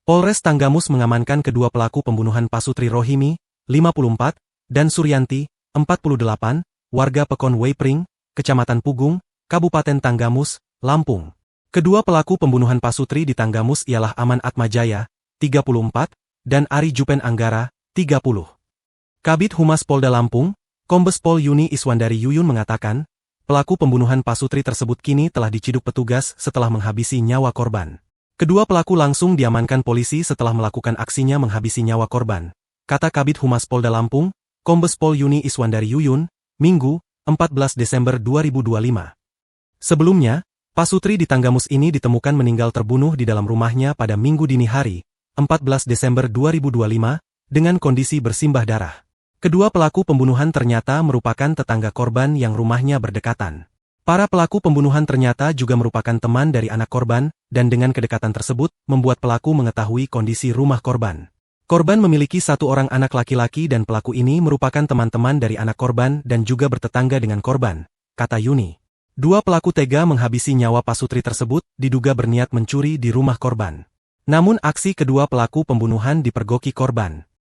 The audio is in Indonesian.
Polres Tanggamus mengamankan kedua pelaku pembunuhan Pasutri Rohimi, 54, dan Suryanti, 48, warga Pekon Weipring, Kecamatan Pugung, Kabupaten Tanggamus, Lampung. Kedua pelaku pembunuhan Pasutri di Tanggamus ialah Aman Atmajaya, 34, dan Ari Jupen Anggara, 30. Kabid Humas Polda Lampung, Kombes Pol Yuni Iswandari Yuyun mengatakan, pelaku pembunuhan Pasutri tersebut kini telah diciduk petugas setelah menghabisi nyawa korban. Kedua pelaku langsung diamankan polisi setelah melakukan aksinya menghabisi nyawa korban, kata Kabid Humas Polda Lampung, Kombes Pol Yuni Iswandari Yuyun, Minggu, 14 Desember 2025. Sebelumnya, Pasutri di Tanggamus ini ditemukan meninggal terbunuh di dalam rumahnya pada Minggu dini hari, 14 Desember 2025, dengan kondisi bersimbah darah. Kedua pelaku pembunuhan ternyata merupakan tetangga korban yang rumahnya berdekatan. Para pelaku pembunuhan ternyata juga merupakan teman dari anak korban, dan dengan kedekatan tersebut, membuat pelaku mengetahui kondisi rumah korban. Korban memiliki satu orang anak laki-laki dan pelaku ini merupakan teman-teman dari anak korban dan juga bertetangga dengan korban, kata Yuni. Dua pelaku tega menghabisi nyawa Pasutri tersebut, diduga berniat mencuri di rumah korban. Namun aksi kedua pelaku pembunuhan dipergoki korban.